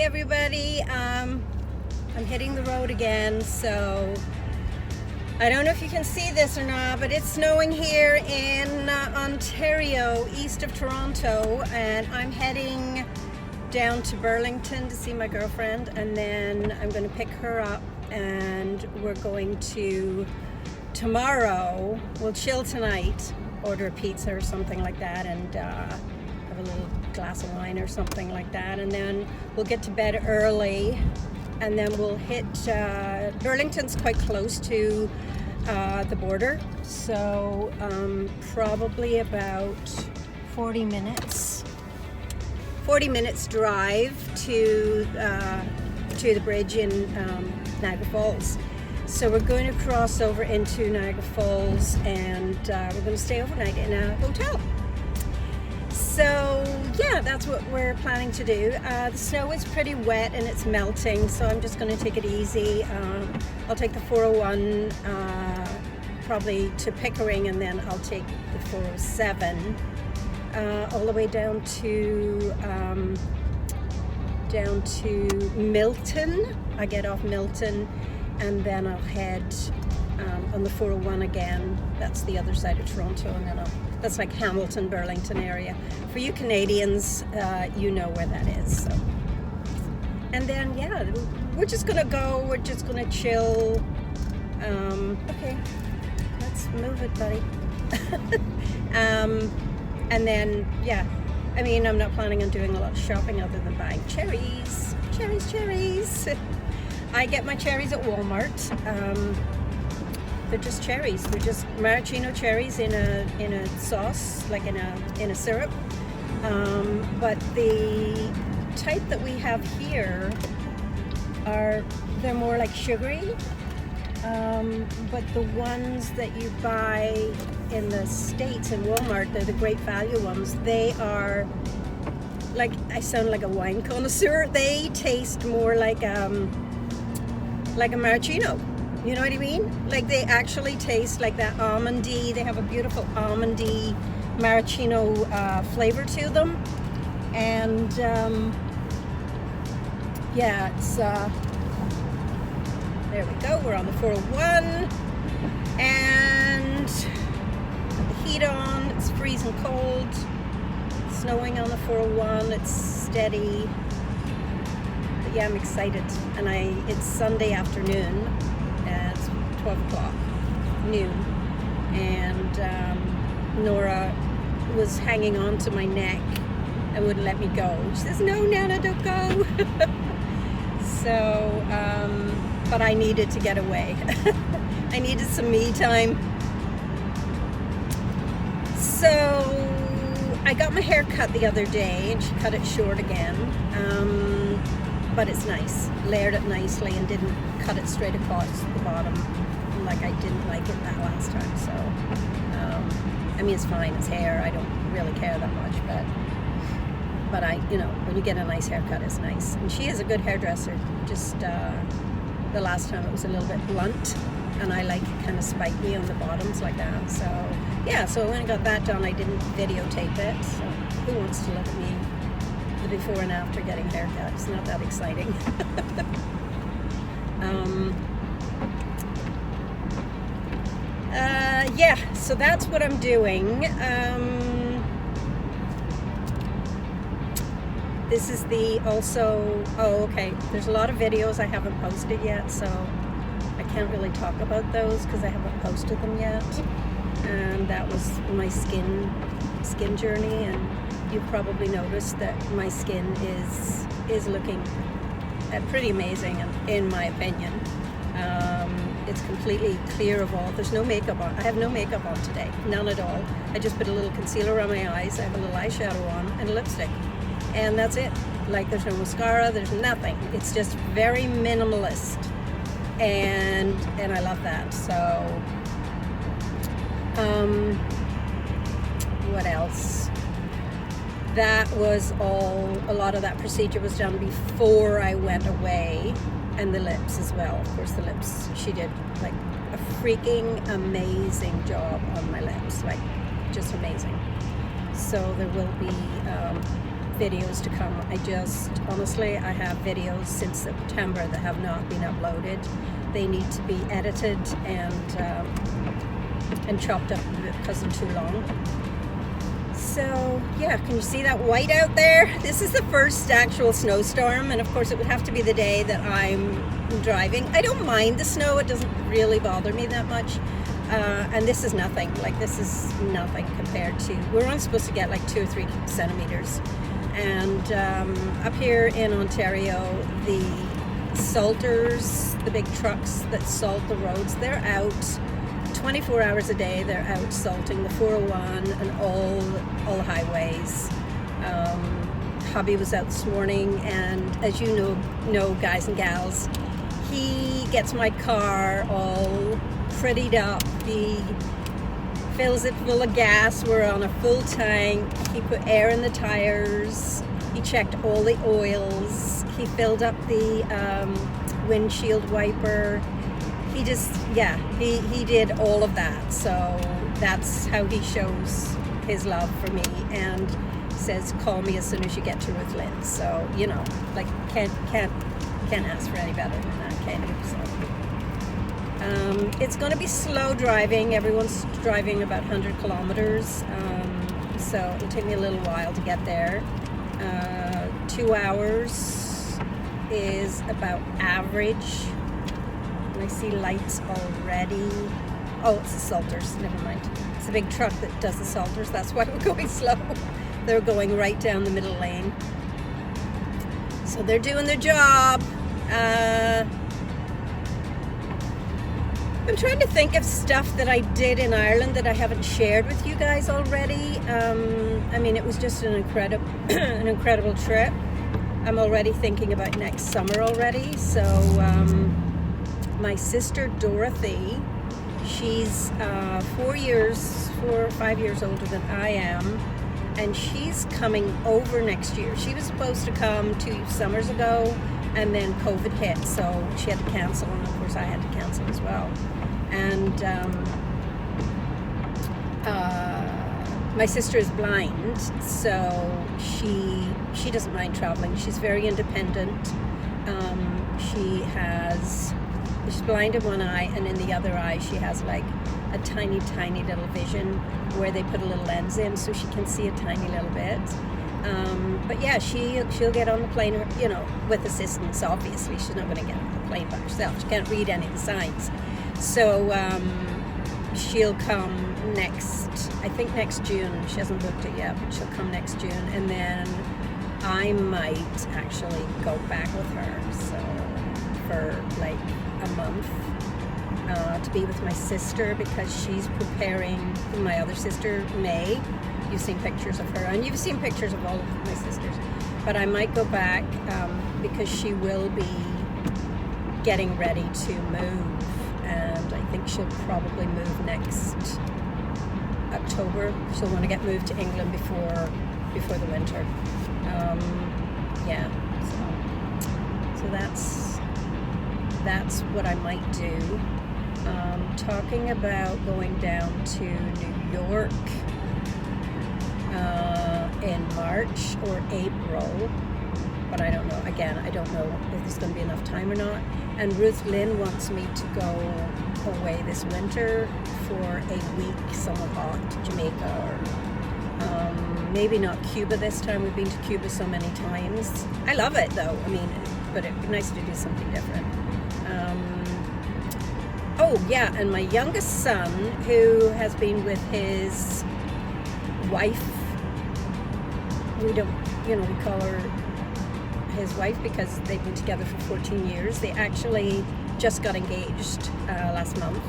everybody. I'm hitting the road again, so I don't know if you can see this or not, but it's snowing here in Ontario, east of Toronto, and I'm heading down to Burlington to see my girlfriend, and then I'm going to pick her up, and we're going to, tomorrow, we'll chill tonight, order a pizza or something like that, and have a little glass of wine or something like that, and then we'll get to bed early, and then we'll hit Burlington's quite close to the border, so probably about 40 minutes drive to the bridge in Niagara Falls. So we're going to cross over into Niagara Falls, and we're going to stay overnight in a hotel. So yeah, that's what we're planning to do. The snow is pretty wet and it's melting, so I'm just going to take it easy. I'll take the 401 probably to Pickering, and then I'll take the 407 all the way down to Milton. I get off Milton, and then I'll head on the 401 again. That's the other side of Toronto, and then that's like Hamilton, Burlington area. For you Canadians, you know where that is. So, and then yeah, we're just gonna go. We're just gonna chill. Okay, let's move it, buddy. And then yeah, I mean, I'm not planning on doing a lot of shopping other than buying cherries. I get my cherries at Walmart. They're just cherries. They're just maraschino cherries in a sauce, like in a syrup. But the type that we have here they're more like sugary. But the ones that you buy in the States in Walmart, they're the great value ones. They are like, I sound like a wine connoisseur. They taste more like a maraschino. You know what I mean? Like, they actually taste like that almondy. They have a beautiful almondy maraschino flavor to them. And yeah, it's there we go. We're on the 401, and the heat on. It's freezing cold. It's snowing on the 401. It's steady. But yeah, I'm excited. And it's Sunday afternoon. It's 12 o'clock, noon, and Nora was hanging on to my neck and wouldn't let me go. She says, "No, Nana, don't go." So, but I needed to get away. I needed some me time. So I got my hair cut the other day, and she cut it short again. But it's nice, layered it nicely, and didn't cut it straight across the bottom like I didn't like it that last time. So I mean, it's fine, it's hair, I don't really care that much, but I, you know, when you get a nice haircut, it's nice. And she is a good hairdresser. Just the last time it was a little bit blunt, and I like kind of spiky on the bottoms like that. So yeah, so when I got that done, I didn't videotape it. So who wants to look at me the before and after getting a haircut? It's not that exciting. Yeah, so that's what I'm doing. This is okay, there's a lot of videos I haven't posted yet, so I can't really talk about those because I haven't posted them yet. And that was my skin journey, and you probably noticed that my skin is looking pretty amazing, in my opinion. It's completely clear of all. There's no makeup on. I have no makeup on today, none at all. I just put a little concealer around my eyes. I have a little eyeshadow on and lipstick, and that's it. Like, there's no mascara, there's nothing. It's just very minimalist, and I love that. So what else? That was all. A lot of that procedure was done before I went away. And the lips as well. Of course, the lips, she did like a freaking amazing job on my lips, like just amazing. So there will be videos to come. Honestly, I have videos since September that have not been uploaded. They need to be edited and chopped up because they're too long. So yeah, can you see that white out there? This is the first actual snowstorm, and of course it would have to be the day that I'm driving. I don't mind the snow, it doesn't really bother me that much. And this is nothing, this is nothing compared to, we're only supposed to get like 2 or 3 centimeters. And up here in Ontario, the salters, the big trucks that salt the roads, they're out 24 hours a day. They're out salting the 401 and all the highways. Hubby was out this morning, and as you know, guys and gals, he gets my car all prettied up. He fills it full of gas. We're on a full tank. He put air in the tires. He checked all the oils. He filled up the windshield wiper. He just, he did all of that. So that's how he shows his love for me, and says, call me as soon as you get to Ruth Lynn. So, can't ask for any better than that, can you? So, it's going to be slow driving. Everyone's driving about 100 kilometers. So it'll take me a little while to get there. 2 hours is about average. And I see lights already. Oh, it's the salters, never mind. It's a big truck that does the salters. That's why we're going slow. They're going right down the middle lane. So they're doing their job. I'm trying to think of stuff that I did in Ireland that I haven't shared with you guys already. It was just an incredible trip. I'm already thinking about next summer already. So my sister Dorothy, she's 4 or 5 years older than I am, and she's coming over next year. She was supposed to come 2 summers ago, and then COVID hit, so she had to cancel, and of course I had to cancel as well. And my sister is blind, so she doesn't mind traveling. She's very independent. She's blind in one eye, and in the other eye she has like a tiny little vision where they put a little lens in so she can see a tiny little bit. But yeah, she'll get on the plane, with assistance. Obviously, she's not going to get on the plane by herself. She can't read any of the signs. So she'll come I think next June. She hasn't booked it yet, but she'll come next June, and then I might actually go back with her. So for like a month to be with my sister, because she's preparing. My other sister, May. You've seen pictures of her, and you've seen pictures of all of my sisters. But I might go back because she will be getting ready to move, and I think she'll probably move next October. She'll want to get moved to England before the winter. So that's what I might do. Talking about going down to New York in March or April, but I don't know. Again, I don't know if there's going to be enough time or not. And Ruth Lynn wants me to go away this winter for a week somewhere hot, Jamaica, or maybe not Cuba this time. We've been to Cuba so many times. I love it though. But it'd be nice to do something different. And my youngest son, who has been with his wife, we call her his wife because they've been together for 14 years. They actually just got engaged last month,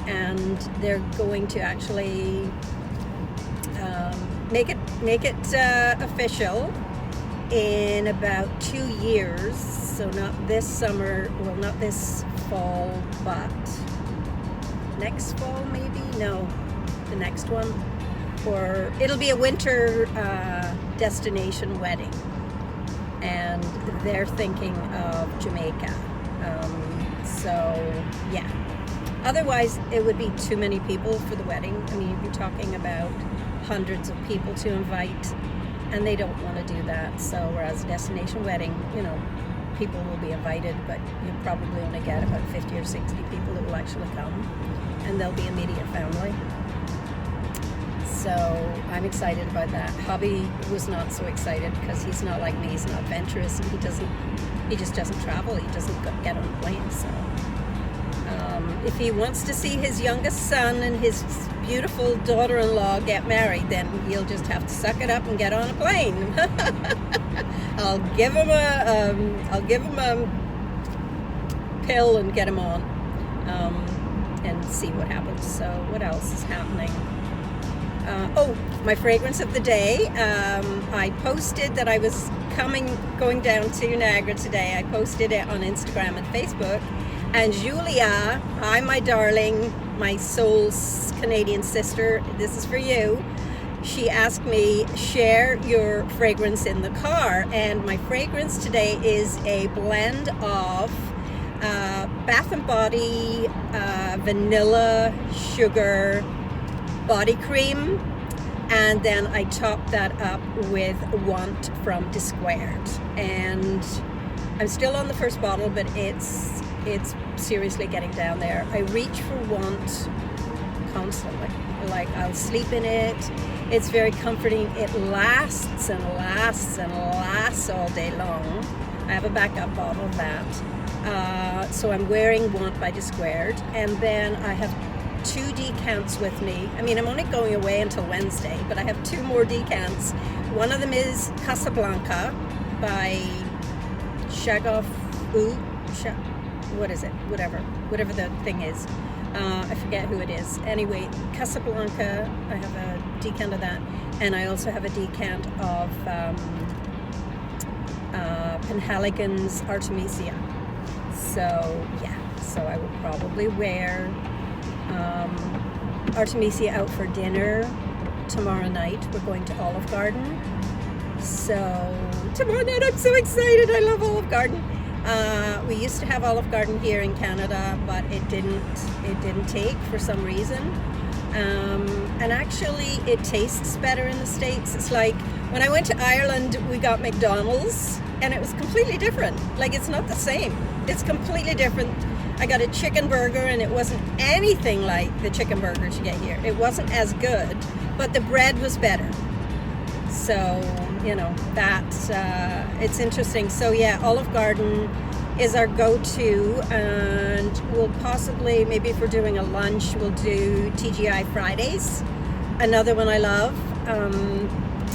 and they're going to actually make it official in about 2 years. So not this summer, not this fall, but next fall maybe? No, the next one. Or it'll be a winter destination wedding, and they're thinking of Jamaica. Otherwise it would be too many people for the wedding. You'd be talking about hundreds of people to invite, and they don't want to do that. So whereas a destination wedding, you know, people will be invited, but you'll probably only get about 50 or 60 people that will actually come, and they'll be immediate family. So I'm excited about that. Hubby was not so excited because he's not like me. He's not adventurous, and he just doesn't travel. He doesn't get on a plane. So if he wants to see his youngest son and his beautiful daughter-in-law get married, then he'll just have to suck it up and get on a plane. I'll give him a pill and get him on, and see what happens. So what else is happening? My fragrance of the day. I posted that I was going down to Niagara today. I posted it on Instagram and Facebook. And Julia, hi my darling, my soul's Canadian sister, this is for you. She asked me, share your fragrance in the car. And my fragrance today is a blend of Bath & Body vanilla sugar body cream, and then I top that up with Want from Squared. And I'm still on the first bottle, but it's seriously getting down there. I reach for Want constantly. Like, I'll sleep in it. It's very comforting. It lasts and lasts and lasts all day long. I have a backup bottle of that. So I'm wearing Want by Squared, and then I have 2 decants with me. I mean, I'm only going away until Wednesday, but I have 2 more decants. One of them is Casablanca by Shagoff. What is it? Whatever the thing is. I forget who it is. Anyway, Casablanca, I have a decant of that. And I also have a decant of Penhaligons Artemisia. So, yeah. So I would probably wear Artemisia out for dinner tomorrow night. We're going to Olive Garden. So, tomorrow night I'm so excited. I love Olive Garden. We used to have Olive Garden here in Canada, but it didn't take for some reason. And actually it tastes better in the States. It's like when I went to Ireland, we got McDonald's and it was completely different. Like, it's not the same. It's completely different. I got a chicken burger and it wasn't anything like the chicken burgers you get here. It wasn't as good, but the bread was better. So, you know, that's, it's interesting. So yeah, Olive Garden is our go-to, and we'll possibly, maybe if we're doing a lunch, we'll do TGI Fridays. Another one I love.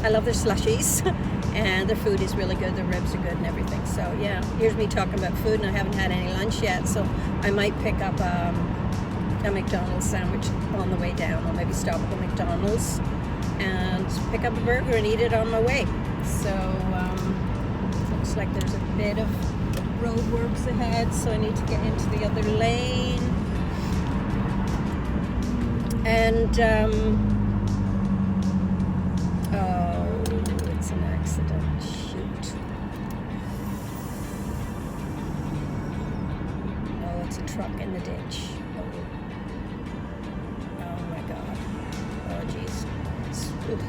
I love their slushies, and their food is really good. Their ribs are good and everything. So yeah, here's me talking about food, and I haven't had any lunch yet, so I might pick up a McDonald's sandwich on the way down. I'll maybe stop at the McDonald's and pick up a burger and eat it on my way. So looks like there's a bit of roadworks ahead, so I need to get into the other lane. And oh, it's an accident. Shoot. Oh, it's a truck in the ditch. Oh my God. Oh geez. Oof.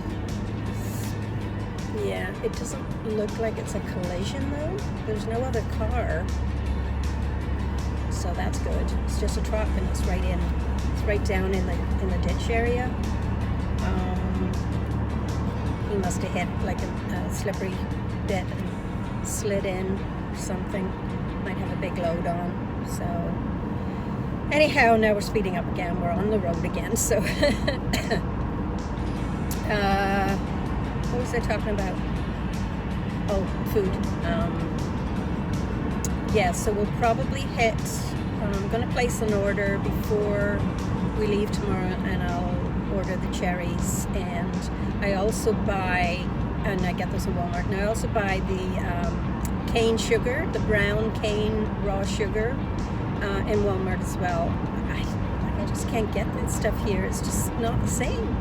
Yeah, it doesn't look like it's a collision though. There's no other car, so that's good. It's just a truck, and it's right down in the ditch area. He must have hit like a slippery bit and slid in or something. Might have a big load on. So anyhow, now we're speeding up again. We're on the road again. So. What was I talking about? Oh, food. Yeah, so we'll probably hit, I'm going to place an order before we leave tomorrow, and I'll order the cherries. And I also buy, and I get those in Walmart, and I also buy the cane sugar, the brown cane raw sugar in Walmart as well. I just can't get that stuff here. It's just not the same.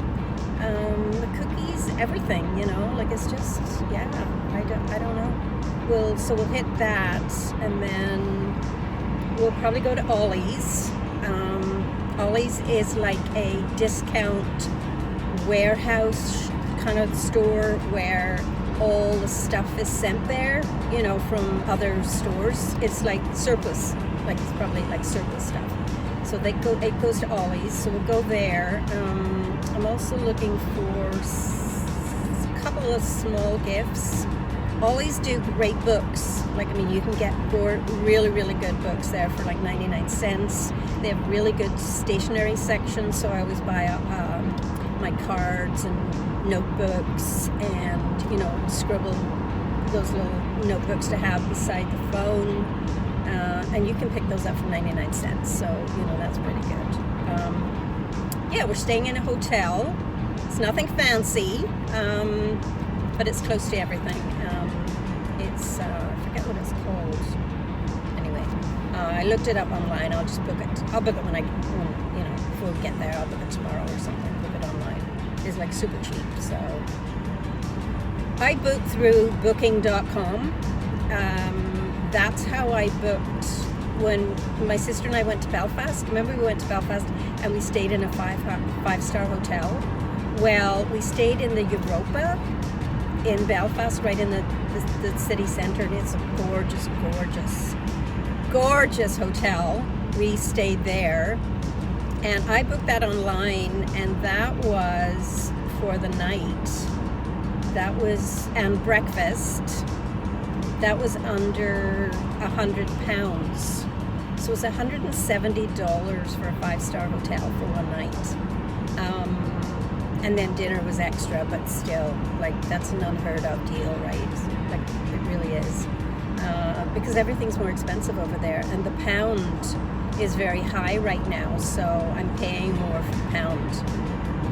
The cookies, everything, you know, like it's just, yeah, I don't know. So we'll hit that, and then we'll probably go to Ollie's. Ollie's is like a discount warehouse kind of store where all the stuff is sent there, you know, from other stores. It's like surplus, like it's probably like surplus stuff. So it goes to Ollie's, so we'll go there. I'm also looking for a couple of small gifts. Ollie's do great books. Like, I mean, you can get really, really good books there for like 99 cents. They have really good stationery sections, so I always buy my cards and notebooks and, you know, scribble those little notebooks to have beside the phone. And you can pick those up for 99 cents, so, you know, that's pretty good. Yeah, we're staying in a hotel. It's nothing fancy, but it's close to everything. It's, I forget what it's called. Anyway, I looked it up online. I'll just book it. I'll book it when you know, before we get there. I'll book it tomorrow or something. Book it online. It's like super cheap, so. I booked through booking.com. That's how I booked when my sister and I went to Belfast. Remember, we went to Belfast and we stayed in a five-star hotel. Well, we stayed in the Europa in Belfast, right in the city centre, and it's a gorgeous, gorgeous, gorgeous hotel. We stayed there, and I booked that online, and that was for the night. That was, and breakfast. That was under £100. So it was $170 for a five-star hotel for one night. And then dinner was extra, but still, like, that's an unheard of deal, right? Like, it really is. Because everything's more expensive over there, and the pound is very high right now, so I'm paying more for the pound.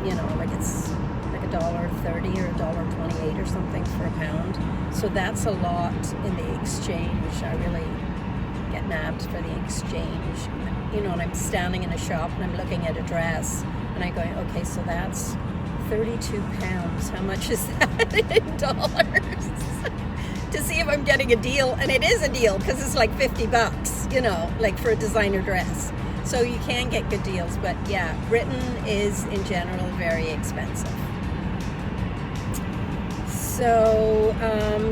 You know, like it's like $1.30 or $1.28 or something for a pound. So that's a lot in the exchange. I really get nabbed for the exchange. You know, and I'm standing in a shop and I'm looking at a dress and I'm going, okay, so that's 32 pounds. How much is that in dollars? To see if I'm getting a deal. And it is a deal because it's like $50, you know, like for a designer dress. So you can get good deals. But yeah, Britain is in general very expensive. So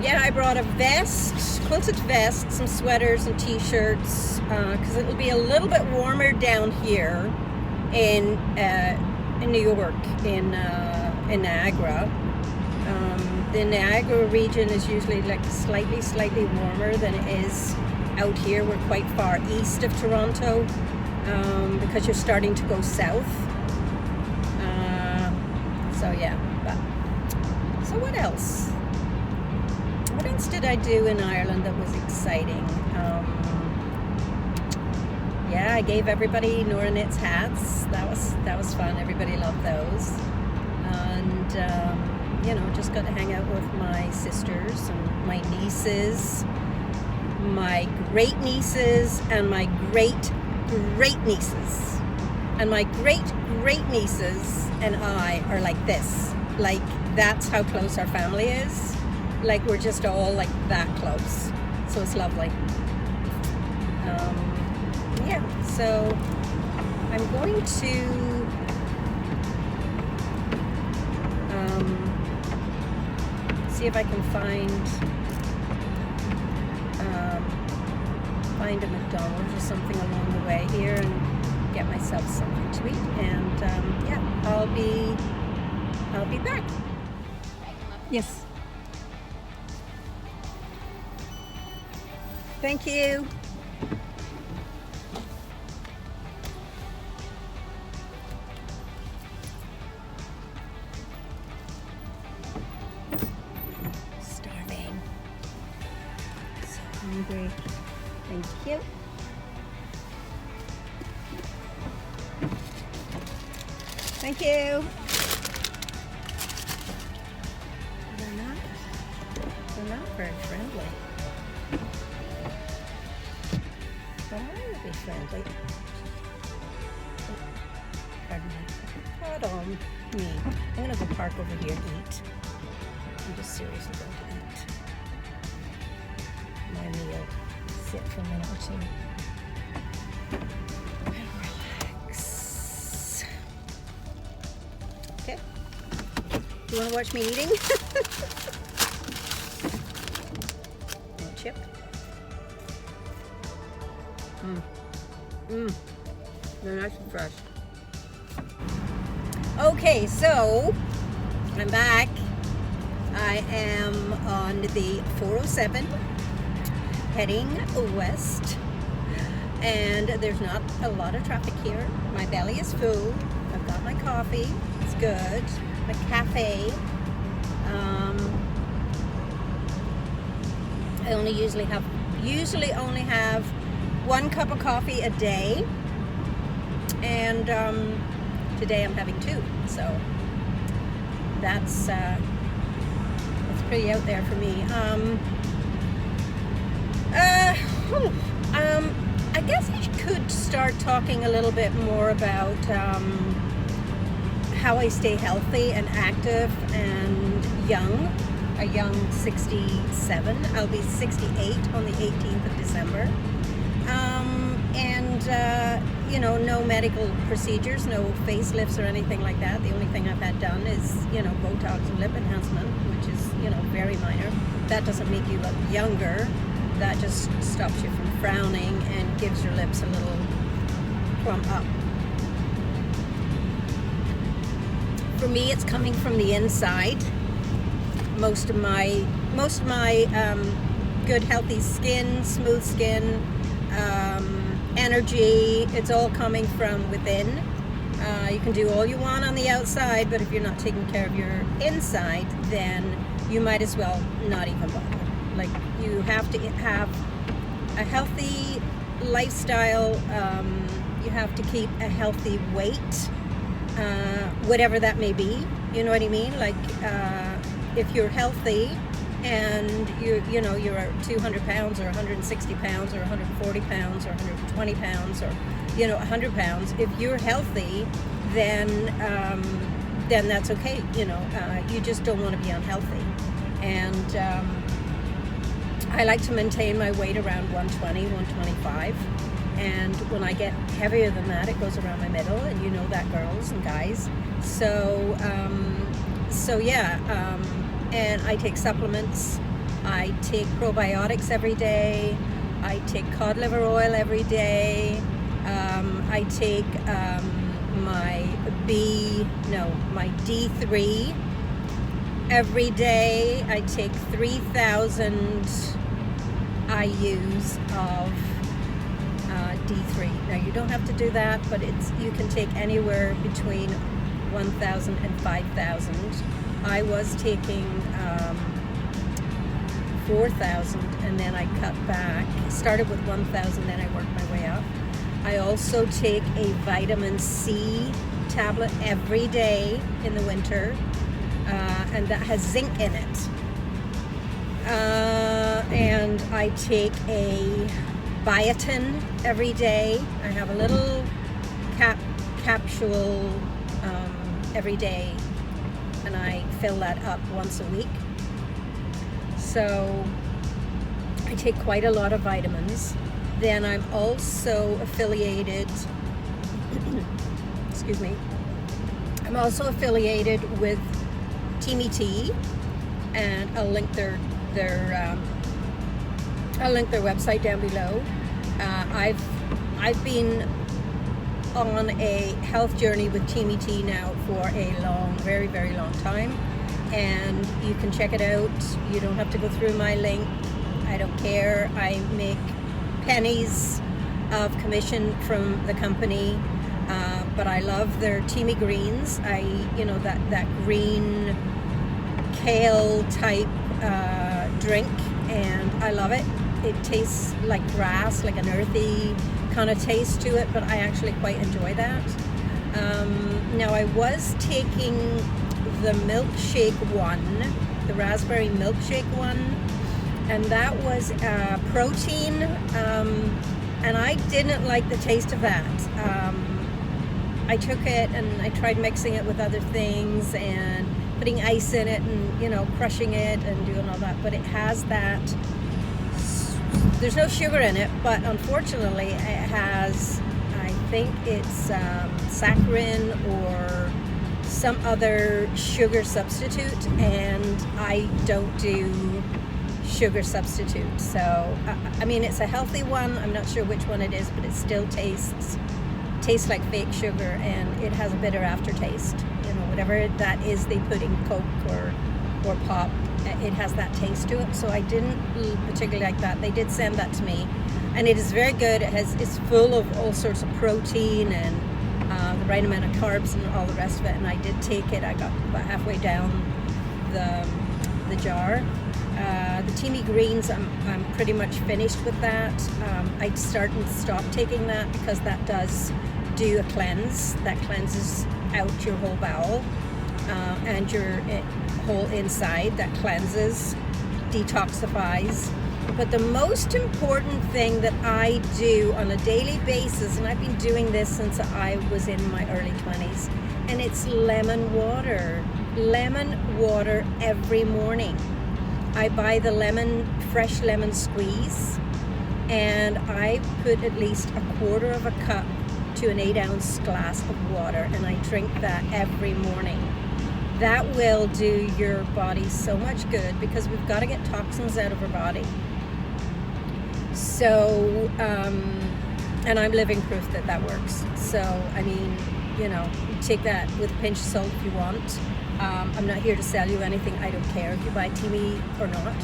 yeah, I brought a vest, quilted vest, some sweaters and t-shirts because it'll be a little bit warmer down here in New York, in Niagara. The Niagara region is usually like slightly warmer than it is out here. We're quite far east of Toronto because you're starting to go south. So yeah, so what else? What else did I do in Ireland that was exciting? Yeah, I gave everybody Nora Knits hats. That was fun. Everybody loved those. And you know, just got to hang out with my sisters and my nieces, my great nieces, and my great nieces. And my great nieces and I are like this. Like, that's how close our family is. Like, we're just all like that close. So it's lovely. Yeah, so I'm going to see if I can find a McDonald's or something along the way here and get myself something to eat. And yeah, I'll be back. Yes. Thank you. Starving. So hungry. Thank you. Thank you. They're not very friendly. But I will be friendly. Pardon me. Pardon me. I'm gonna go park over here and eat. I'm just seriously going to eat my meal. Sit for a minute or two. And relax. Okay. you want to watch me eating? Chip. They're nice and fresh. Okay, so I'm back. I am on the 407 heading west, and there's not a lot of traffic here. My belly is full. I've got my coffee. It's good. My cafe. I usually only have 1 cup of coffee a day, and today I'm having 2. So that's pretty out there for me. I guess I could start talking a little bit more about how I stay healthy and active and young. A young 67. I'll be 68 on the 18th of December. You know, no medical procedures, no facelifts or anything like that. The only thing I've had done is, you know, Botox and lip enhancement, which is, you know, very minor. That doesn't make you look younger. That just stops you from frowning and gives your lips a little plump up. For me, it's coming from the inside. Most of my good healthy skin, smooth skin, energy, it's all coming from within. You can do all you want on the outside, but if you're not taking care of your inside, then you might as well not even bother. Like, you have to have a healthy lifestyle. You have to keep a healthy weight, whatever that may be. You know what I mean? Like, if you're healthy and you know you're 200 pounds or 160 pounds or 140 pounds or 120 pounds or 100 pounds, if you're healthy, then that's okay. You just don't want to be unhealthy. And I like to maintain my weight around 120, 125. And when I get heavier than that, it goes around my middle, and you know that, girls and guys. So yeah. And I take supplements. I take probiotics every day. I take cod liver oil every day. I take my D3 every day. I take 3,000 IUs of D3. Now, you don't have to do that, but you can take anywhere between 1,000 and 5,000. I was taking 4,000, and then I cut back. Started with 1,000, then I worked my way up. I also take a vitamin C tablet every day in the winter, and that has zinc in it. And I take a biotin every day. I have a little capsule every day, and I fill that up once a week. So I take quite a lot of vitamins. Then I'm also affiliated excuse me, I'm also affiliated with Teamit, and I'll link their website down below. I've been on a health journey with Teamit now for a very, very long time, and you can check it out. You don't have to go through my link. I don't care. I make pennies of commission from the company, but I love their Teamit greens. That green kale type drink, and I love it. It tastes like grass, like an earthy kind of taste to it, but I actually quite enjoy that. Now, I was taking the milkshake one, the raspberry milkshake one, and that was protein, and I didn't like the taste of that. I took it and I tried mixing it with other things and putting ice in it and crushing it and doing all that, but it has that. There's no sugar in it, but unfortunately it has, I think it's saccharin or some other sugar substitute, and I don't do sugar substitute. So I mean, it's a healthy one. I'm not sure which one it is, but it still tastes like fake sugar, and it has a bitter aftertaste. You know, whatever that is they put in Coke or pop, it has that taste to it. So I didn't particularly like that. They did send that to me, and it is very good. It's full of all sorts of protein and the right amount of carbs and all the rest of it. And I did take it. I got about halfway down the jar. The Teamit greens, I'm pretty much finished with that. I'd start and stop taking that because that does do a cleanse. That cleanses out your whole bowel and your whole inside. That cleanses, detoxifies. But the most important thing that I do on a daily basis, and I've been doing this since I was in my early 20s, and it's lemon water. Lemon water every morning. I buy the fresh lemon squeeze, and I put at least a quarter of a cup to an 8-ounce glass of water, and I drink that every morning. That will do your body so much good, because we've got to get toxins out of our body. So, and I'm living proof that works. So, I mean, you know, take that with a pinch of salt if you want. I'm not here to sell you anything. I don't care if you buy Teamit or not.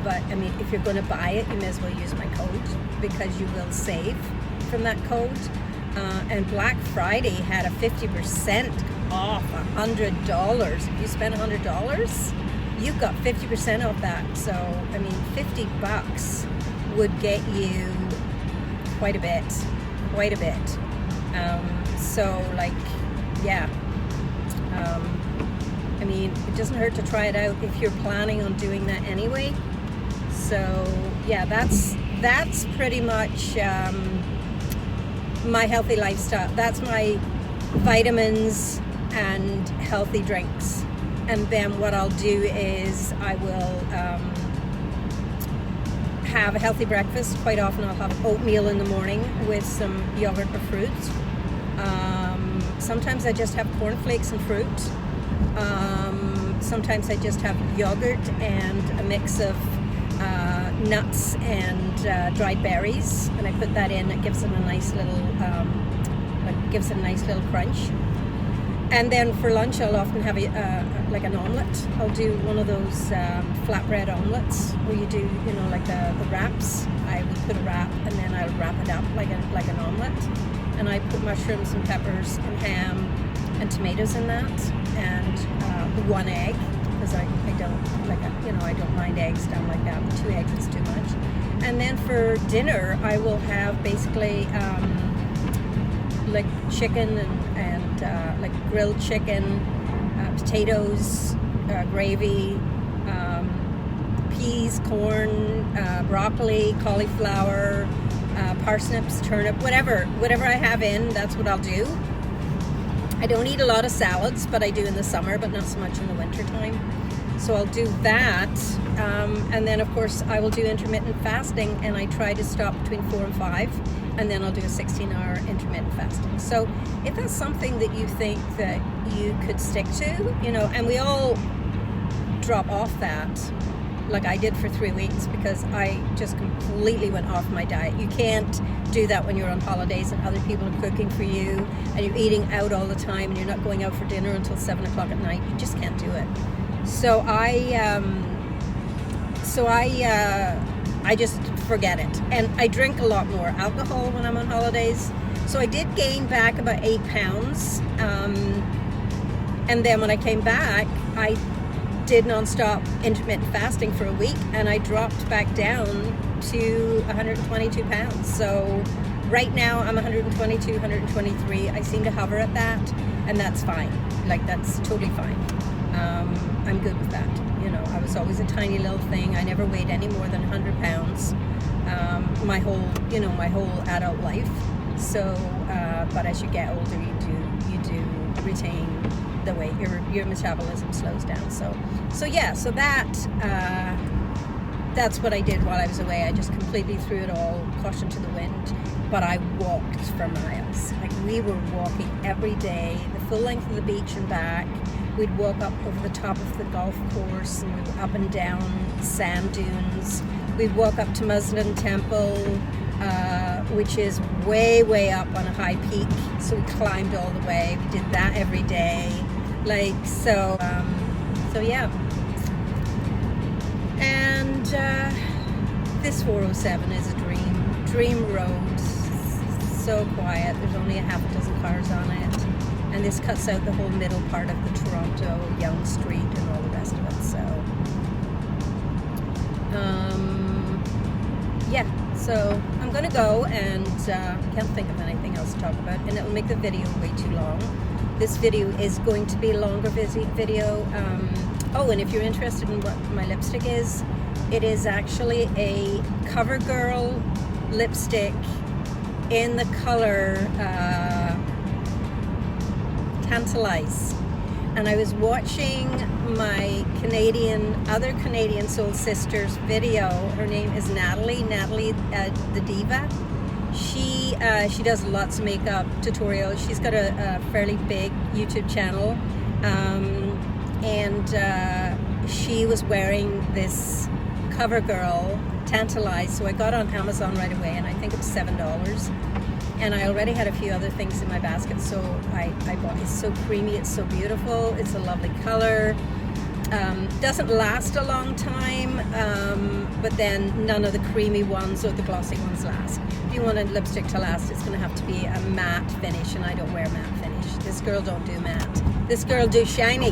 But I mean, if you're going to buy it, you may as well use my code, because you will save from that code. And Black Friday had a 50% off, $100. If you spend $100, you've got 50% off that. So, I mean, $50 would get you quite a bit. So, like, yeah. I mean, it doesn't hurt to try it out if you're planning on doing that anyway. So, yeah, that's pretty much my healthy lifestyle. That's my vitamins and healthy drinks. And then what I'll do is I will have a healthy breakfast. Quite often I'll have oatmeal in the morning with some yogurt or fruit. Sometimes I just have cornflakes and fruit. Sometimes I just have yogurt and a mix of nuts and dried berries, and I put that in. It gives it a nice little crunch. And then for lunch, I'll often have like an omelette. I'll do one of those flatbread omelets where you do, you know, like the wraps. I would put a wrap, and then I'll wrap it up like an omelette. And I put mushrooms and peppers and ham and tomatoes in that, and one egg, because I don't like, you know, I don't mind eggs done like that. But 2 eggs is too much. And then for dinner, I will have basically like chicken and like grilled chicken, potatoes, gravy, peas, corn, broccoli, cauliflower, parsnips, turnip, whatever I have in, that's what I'll do. I don't eat a lot of salads, but I do in the summer, but not so much in the winter time. So I'll do that, and then of course I will do intermittent fasting, and I try to stop between 4 and 5, and then I'll do a 16-hour intermittent fasting. So if that's something that you think that you could stick to, you know, and we all drop off that, like I did for 3 weeks, because I just completely went off my diet. You can't do that when you're on holidays and other people are cooking for you, and you're eating out all the time, and you're not going out for dinner until 7 o'clock at night. You just can't do it. So I just forget it, and I drink a lot more alcohol when I'm on holidays. So I did gain back about 8 pounds, and then when I came back, I did non-stop intermittent fasting for a week, and I dropped back down to 122 pounds. So right now I'm 122, 123. I seem to hover at that, and that's fine. Like, that's totally fine. I'm good with that. You know, I was always a tiny little thing. I never weighed any more than 100 pounds my whole adult life. So, but as you get older, you do retain the weight. Your metabolism slows down. So yeah. So that that's what I did while I was away. I just completely threw it all, caution to the wind. But I walked for miles. Like, we were walking every day, the full length of the beach and back. We'd walk up over the top of the golf course, and we were up and down sand dunes. We'd walk up to Muslim Temple, which is way, way up on a high peak. So we climbed all the way. We did that every day. Like, so yeah. And this 407 is a dream road. So quiet. There's only a half a dozen cars on it. And this cuts out the whole middle part of the Toronto Yonge Street and all the rest of it. So, yeah. So I'm going to go, and can't think of anything else to talk about. And it'll make the video way too long. This video is going to be a longer video. Oh, and if you're interested in what my lipstick is, it is actually a CoverGirl lipstick in the color Tantalize. And I was watching my other Canadian Soul Sisters video. Her name is Natalie the Diva. She does lots of makeup tutorials. She's got a fairly big YouTube channel, and she was wearing this CoverGirl Tantalize. So I got on Amazon right away, and I think it was $7. And I already had a few other things in my basket, so I bought it. It's so creamy, it's so beautiful, it's a lovely color. Doesn't last a long time, but then none of the creamy ones or the glossy ones last. If you want a lipstick to last, it's going to have to be a matte finish, and I don't wear matte finish. This girl don't do matte. This girl do shiny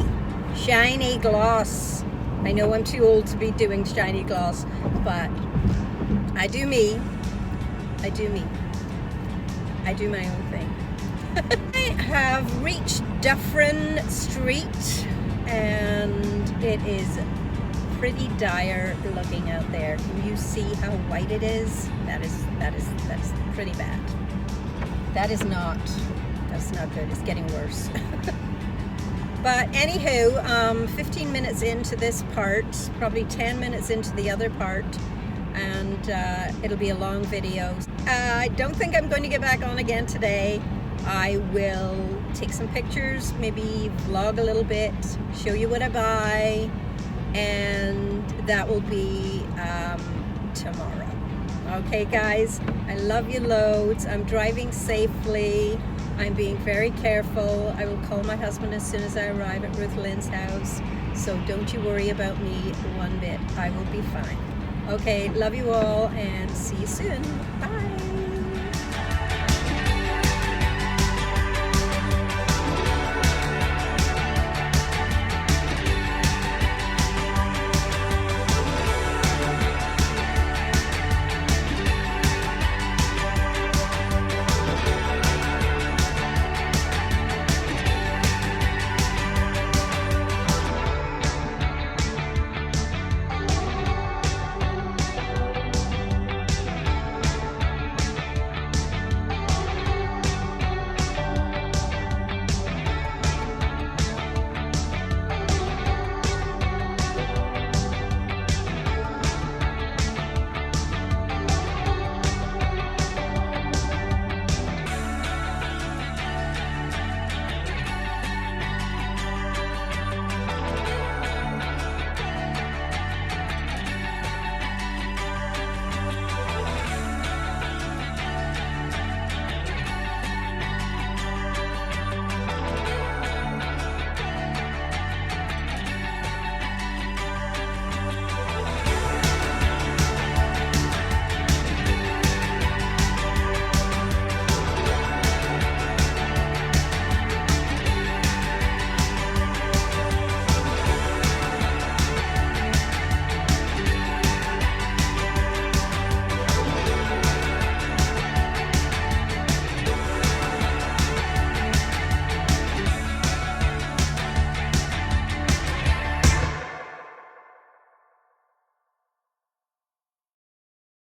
gloss. I know I'm too old to be doing shiny gloss, but I do me. I do my own thing. I have reached Dufferin Street, and it is pretty dire looking out there. Can you see how white it is? That's pretty bad. That's not good. It's getting worse. But anywho, 15 minutes into this part, probably 10 minutes into the other part, and it'll be a long video. I don't think I'm going to get back on again today. I will take some pictures, maybe vlog a little bit, show you what I buy, and that will be tomorrow. Okay guys, I love you loads. I'm driving safely. I'm being very careful. I will call my husband as soon as I arrive at Ruth Lynn's house. So don't you worry about me one bit. I will be fine. Okay, love you all, and